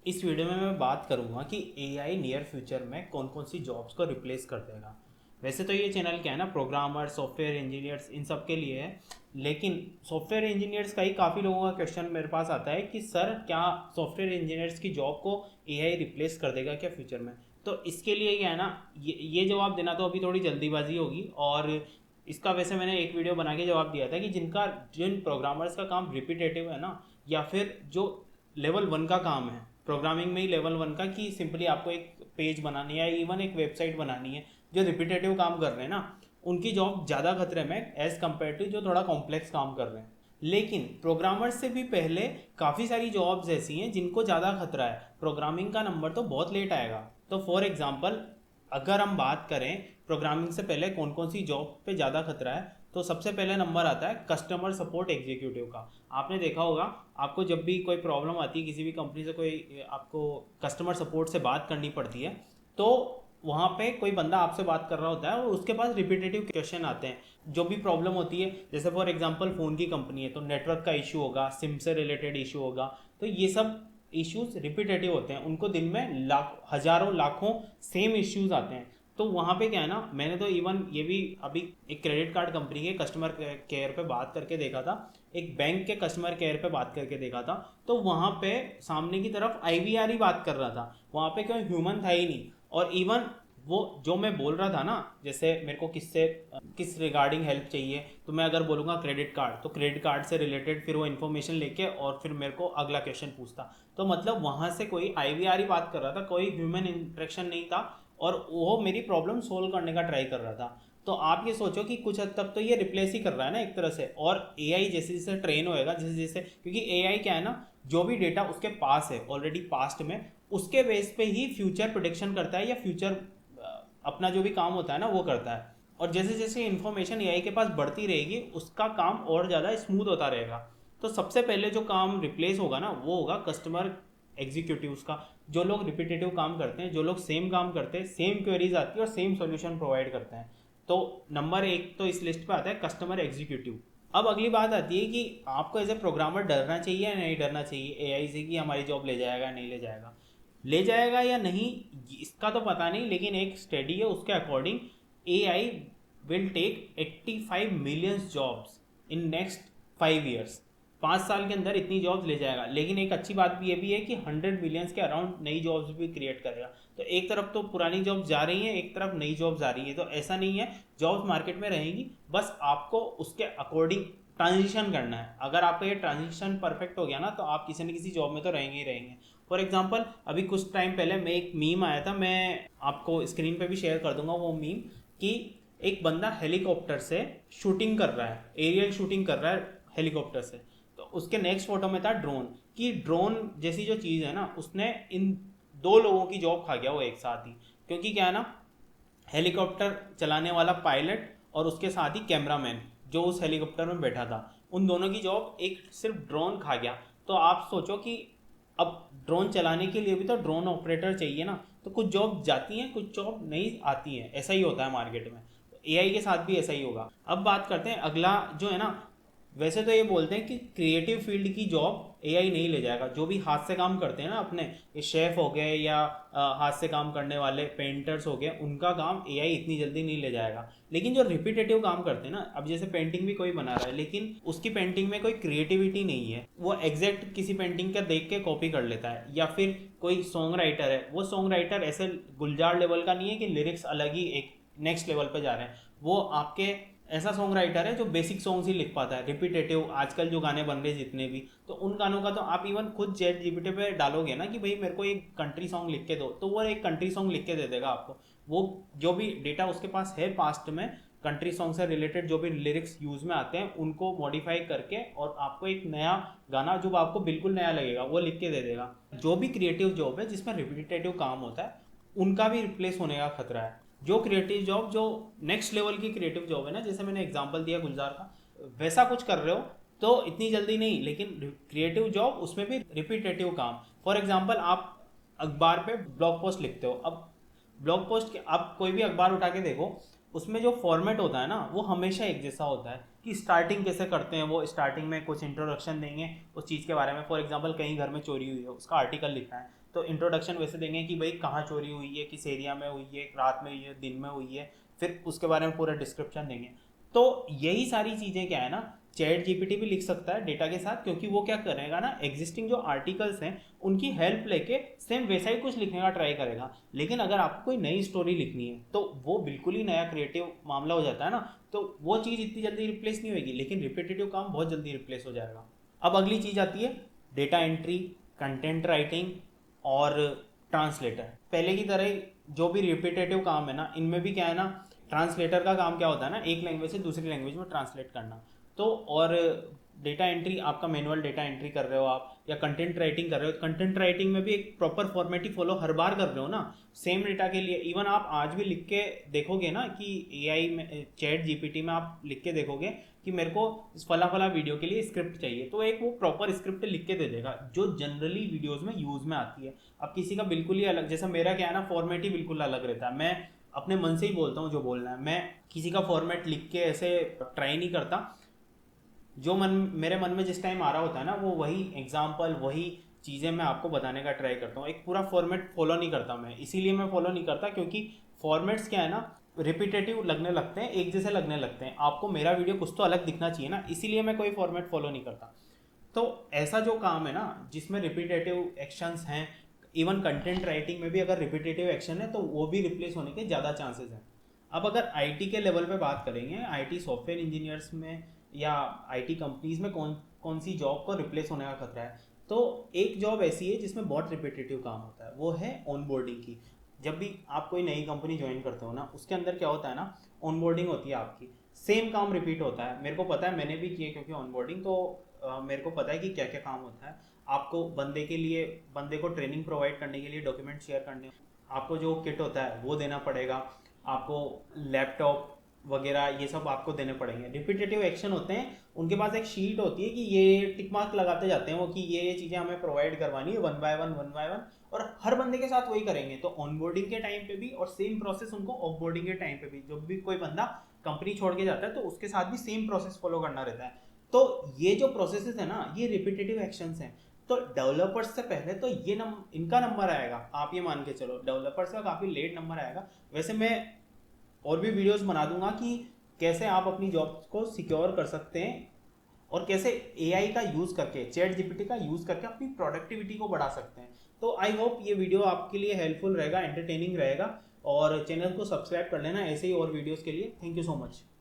इस वीडियो में मैं बात करूंगा कि एआई नियर फ्यूचर में कौन कौन सी जॉब्स को रिप्लेस कर देगा। वैसे तो ये चैनल क्या है ना, प्रोग्रामर, सॉफ्टवेयर इंजीनियर्स, इन सब के लिए है। लेकिन सॉफ्टवेयर इंजीनियर्स का ही काफ़ी लोगों का क्वेश्चन मेरे पास आता है कि सर क्या सॉफ्टवेयर इंजीनियर्स की जॉब को एआई रिप्लेस कर देगा क्या फ्यूचर में। तो इसके लिए क्या है ना, ये जवाब देना तो अभी थोड़ी जल्दीबाजी होगी। और इसका वैसे मैंने एक वीडियो बना के जवाब दिया था कि जिन प्रोग्रामर्स का काम रिपीटेटिव है ना, या फिर जो लेवल वन का काम है प्रोग्रामिंग में ही, लेवल वन का, कि सिंपली आपको एक पेज बनानी है, इवन एक वेबसाइट बनानी है, जो रिपीटेटिव काम कर रहे हैं ना, उनकी जॉब ज़्यादा खतरे में एज़ कम्पेयर टू जो थोड़ा कॉम्प्लेक्स काम कर रहे हैं। लेकिन प्रोग्रामर्स से भी पहले काफ़ी सारी जॉब्स ऐसी हैं जिनको ज़्यादा खतरा है, प्रोग्रामिंग का नंबर तो बहुत लेट आएगा। तो फॉर एग्जांपल अगर हम बात करें प्रोग्रामिंग से पहले कौन कौन सी जॉब पे ज़्यादा खतरा है, तो सबसे पहले नंबर आता है कस्टमर सपोर्ट एग्जीक्यूटिव का। आपने देखा होगा, आपको जब भी कोई प्रॉब्लम आती है किसी भी कंपनी से, कोई आपको कस्टमर सपोर्ट से बात करनी पड़ती है, तो वहाँ पे कोई बंदा आपसे बात कर रहा होता है और उसके पास रिपीटेटिव क्वेश्चन आते हैं। जो भी प्रॉब्लम होती है, जैसे फॉर एग्जांपल फ़ोन की कंपनी है तो नेटवर्क का इशू होगा, सिम से रिलेटेड इशू होगा। तो ये सब इश्यूज रिपीटेटिव होते हैं, उनको दिन में हजारों लाखों सेम इश्यूज आते हैं। तो वहाँ पे क्या है ना, मैंने तो इवन ये भी अभी एक क्रेडिट कार्ड कंपनी के कस्टमर केयर पे बात करके देखा था, एक बैंक के कस्टमर केयर पे बात करके देखा था। तो वहाँ पे सामने की तरफ आईवीआर ही बात कर रहा था, वहाँ पे कोई ह्यूमन था ही नहीं। और इवन वो जो मैं बोल रहा था ना, जैसे मेरे को किस रिगार्डिंग हेल्प चाहिए, तो मैं अगर बोलूँगा क्रेडिट कार्ड, तो क्रेडिट कार्ड से रिलेटेड फिर वो इन्फॉर्मेशन लेके और फिर मेरे को अगला क्वेश्चन पूछता। तो मतलब वहाँ से कोई आईवीआर ही बात कर रहा था, कोई ह्यूमन इंटरेक्शन नहीं था, और वो मेरी प्रॉब्लम सोल्व करने का ट्राई कर रहा था। तो आप ये सोचो कि कुछ हद तक तो ये रिप्लेस ही कर रहा है ना एक तरह से। और एआई जैसे जैसे ट्रेन होएगा, जैसे जैसे, क्योंकि एआई क्या है ना, जो भी डेटा उसके पास है ऑलरेडी पास्ट में, उसके बेस पे ही फ्यूचर प्रोडिक्शन करता है, या फ्यूचर अपना जो भी काम होता है ना वो करता है। और जैसे जैसे इन्फॉर्मेशन एआई के पास बढ़ती रहेगी, उसका काम और ज़्यादा स्मूथ होता रहेगा। तो सबसे पहले जो काम रिप्लेस होगा ना, वो होगा कस्टमर एग्जीक्यूटिव्स का। जो लोग रिपीटेटिव काम करते हैं, जो लोग सेम काम करते हैं, सेम क्वेरीज आती है और सेम सोल्यूशन प्रोवाइड करते हैं। तो नंबर एक तो इस लिस्ट पे आता है कस्टमर एग्जीक्यूटिव। अब अगली बात आती है कि आपको एज ए प्रोग्रामर डरना चाहिए या नहीं डरना चाहिए एआई से, कि हमारी जॉब ले जाएगा या नहीं ले जाएगा। ले जाएगा या नहीं इसका तो पता नहीं, लेकिन एक स्टडी है उसके according AI will take 85 million jobs in next 5 years. 5 साल के अंदर इतनी जॉब्स ले जाएगा। लेकिन एक अच्छी बात भी ये भी है कि 100 मिलियंस के अराउंड नई जॉब्स भी क्रिएट करेगा। तो एक तरफ तो पुरानी जॉब्स जा रही हैं, एक तरफ नई जॉब्स आ रही है। तो ऐसा नहीं है, जॉब्स मार्केट में रहेंगी, बस आपको उसके अकॉर्डिंग ट्रांजिशन करना है। अगर आपका ये ट्रांजिशन परफेक्ट हो गया ना, तो आप किसी न किसी जॉब में तो रहेंगे ही रहेंगे। फॉर एग्जाम्पल अभी कुछ टाइम पहले मैं एक मीम आया था, मैं आपको स्क्रीन पे भी शेयर कर दूंगा वो मीम, कि एक बंदा हेलीकॉप्टर से शूटिंग कर रहा है, एरियल शूटिंग कर रहा है हेलीकॉप्टर से। तो उसके नेक्स्ट फोटो में था ड्रोन, कि ड्रोन जैसी जो चीज़ है ना, उसने इन दो लोगों की जॉब खा गया वो एक साथ ही। क्योंकि क्या है ना, हेलीकॉप्टर चलाने वाला पायलट और उसके साथ ही कैमरामैन जो उस हेलीकॉप्टर में बैठा था, उन दोनों की जॉब एक सिर्फ ड्रोन खा गया। तो आप सोचो कि अब ड्रोन चलाने के लिए भी तो ड्रोन ऑपरेटर चाहिए ना। तो कुछ जॉब जाती हैं, कुछ जॉब नहीं आती हैं, ऐसा ही होता है मार्केट में। एआई के साथ भी ऐसा ही होगा। अब बात करते हैं अगला जो है ना, वैसे तो ये बोलते हैं कि क्रिएटिव फील्ड की जॉब एआई नहीं ले जाएगा। जो भी हाथ से काम करते हैं ना अपने, ये शेफ हो गए या हाथ से काम करने वाले पेंटर्स हो गए, उनका काम एआई इतनी जल्दी नहीं ले जाएगा। लेकिन जो रिपीटेटिव काम करते हैं ना, अब जैसे पेंटिंग भी कोई बना रहा है, लेकिन उसकी पेंटिंग में कोई क्रिएटिविटी नहीं है, वो एग्जैक्ट किसी पेंटिंग का देख के कॉपी कर लेता है। या फिर कोई सॉन्ग राइटर है, वो सॉन्ग राइटर ऐसे गुलजार लेवल का नहीं है कि लिरिक्स अलग ही एक नेक्स्ट लेवल पे जा रहे हैं। वो आपके ऐसा सॉन्ग राइटर है जो बेसिक सॉन्ग्स ही लिख पाता है। रिपीटेटिव आजकल जो गाने बन रहे जितने भी, तो उन गानों का तो आप इवन खुद चैट जीपीटी पे डालोगे ना कि भाई मेरे को एक कंट्री सॉन्ग लिख के दो, तो वो एक कंट्री सॉन्ग लिख के दे देगा आपको। वो जो भी डेटा उसके पास है पास्ट में, कंट्री सॉन्ग से रिलेटेड जो भी लिरिक्स यूज में आते हैं, उनको मॉडिफाई करके और आपको एक नया गाना जो आपको बिल्कुल नया लगेगा वो लिख के दे देगा। जो भी क्रिएटिव जॉब है जिसमें रिपीटेटिव काम होता है, उनका भी रिप्लेस होने का खतरा है। जो क्रिएटिव जॉब, जो नेक्स्ट लेवल की क्रिएटिव जॉब है ना, जैसे मैंने एग्जांपल दिया गुलजार का, वैसा कुछ कर रहे हो तो इतनी जल्दी नहीं। लेकिन क्रिएटिव जॉब उसमें भी रिपीटेटिव काम। फॉर एग्जांपल आप अखबार पे ब्लॉग पोस्ट लिखते हो। अब ब्लॉग पोस्ट आप कोई भी अखबार उठा के देखो, उसमें जो फॉर्मेट होता है ना, वो हमेशा एक जैसा होता है। कि स्टार्टिंग कैसे करते हैं, वो स्टार्टिंग में कुछ इंट्रोडक्शन देंगे उस चीज़ के बारे में। फॉर एग्जांपल कहीं घर में चोरी हुई है, उसका आर्टिकल लिखना है, तो इंट्रोडक्शन वैसे देंगे कि भाई कहाँ चोरी हुई है, किस एरिया में हुई है, रात में हुई है, दिन में हुई है, फिर उसके बारे में पूरा डिस्क्रिप्शन देंगे। तो यही सारी चीज़ें क्या है ना, चैट जीपीटी भी लिख सकता है डेटा के साथ, क्योंकि वो क्या करेगा ना, एग्जिस्टिंग जो आर्टिकल्स हैं उनकी हेल्प लेके सेम वैसा ही कुछ लिखने का ट्राई करेगा। लेकिन अगर आपको कोई नई स्टोरी लिखनी है तो वो बिल्कुल ही नया क्रिएटिव मामला हो जाता है ना, तो वो चीज़ इतनी जल्दी रिप्लेस नहीं होगी, लेकिन रिपीटेटिव काम बहुत जल्दी रिप्लेस हो जाएगा। अब अगली चीज़ आती है डेटा एंट्री, कंटेंट राइटिंग और ट्रांसलेटर। पहले की तरह जो भी रिपीटेटिव काम है ना, इनमें भी क्या है ना, ट्रांसलेटर का काम क्या होता है ना, एक लैंग्वेज से दूसरी लैंग्वेज में ट्रांसलेट करना। तो और डेटा एंट्री, आपका मैनुअल डेटा एंट्री कर रहे हो आप, या कंटेंट राइटिंग कर रहे हो, कंटेंट राइटिंग में भी एक प्रॉपर फॉर्मेट ही फॉलो हर बार कर रहे हो ना, सेम डेटा के लिए। इवन आप आज भी लिख के देखोगे ना कि एआई में, चैट जीपीटी में आप लिख के देखोगे कि मेरे को इस फला फला वीडियो के लिए स्क्रिप्ट चाहिए, तो एक वो प्रॉपर स्क्रिप्ट लिख के दे देगा जो जनरली वीडियोज़ में यूज़ में आती है। अब किसी का बिल्कुल ही अलग, जैसा मेरा क्या है ना, फॉर्मेट ही बिल्कुल अलग रहता है। मैं अपने मन से ही बोलता हूँ जो बोलना है, मैं किसी का फॉर्मेट लिख के ऐसे ट्राई नहीं करता। जो मेरे मन में जिस टाइम आ रहा होता है ना, वो वही एग्जाम्पल, वही चीज़ें मैं आपको बताने का ट्राई करता हूँ। एक पूरा फॉर्मेट फॉलो नहीं करता मैं, इसीलिए मैं फॉलो नहीं करता क्योंकि फॉर्मेट्स क्या है ना, रिपीटेटिव लगने लगते हैं, एक जैसे लगने लगते हैं। आपको मेरा वीडियो कुछ तो अलग दिखना चाहिए ना, इसीलिए मैं कोई फॉर्मेट फॉलो नहीं करता। तो ऐसा जो काम है ना जिसमें रिपीटेटिव एक्शंस हैं, इवन कंटेंट राइटिंग में भी अगर रिपीटेटिव एक्शन है तो वो भी रिप्लेस होने के ज़्यादा चांसेस हैं। अब अगर आईटी के लेवल पे बात करेंगे, आईटी सॉफ्टवेयर इंजीनियर्स में या आईटी कंपनीज में कौन कौन सी जॉब को रिप्लेस होने का खतरा है, तो एक जॉब ऐसी है जिसमें बहुत रिपीटेटिव काम होता है, वो है ऑनबोर्डिंग की। जब भी आप कोई नई कंपनी ज्वाइन करते हो ना, उसके अंदर क्या होता है ना, ऑनबोर्डिंग होती है आपकी, सेम काम रिपीट होता है। मेरे को पता है, मैंने भी किया, क्योंकि ऑनबोर्डिंग तो मेरे को पता है कि क्या क्या काम होता है। आपको बंदे को ट्रेनिंग प्रोवाइड करने के लिए डॉक्यूमेंट शेयर करने, आपको जो किट होता है वो देना पड़ेगा, आपको लैपटॉप वगैरह ये सब आपको देने पड़ेंगे। रिपीटेटिव एक्शन होते हैं, उनके पास एक शीट होती है कि ये टिक मार्क लगाते जाते हैं वो कि ये चीज़ें हमें प्रोवाइड करवानी है वन बाय वन, और हर बंदे के साथ वही करेंगे। तो ऑनबोर्डिंग के टाइम पे भी और सेम प्रोसेस उनको ऑफबोर्डिंग के टाइम पे भी, जब भी कोई बंदा कंपनी छोड़ के जाता है तो उसके साथ भी सेम प्रोसेस फॉलो करना रहता है। तो ये जो प्रोसेसेस है ना, ये रिपीटेटिव एक्शंस हैं। तो डेवलपर्स से पहले तो इनका नंबर आएगा, आप ये मान के चलो डेवलपर्स का काफ़ी लेट नंबर आएगा। वैसे मैं और भी वीडियोस बना दूंगा कि कैसे आप अपनी जॉब को सिक्योर कर सकते हैं और कैसे एआई का यूज़ करके, चैट जीपीटी का यूज़ करके अपनी प्रोडक्टिविटी को बढ़ा सकते हैं। तो आई होप ये वीडियो आपके लिए हेल्पफुल रहेगा, एंटरटेनिंग रहेगा, और चैनल को सब्सक्राइब कर लेना ऐसे ही और वीडियोस के लिए। Thank you so much.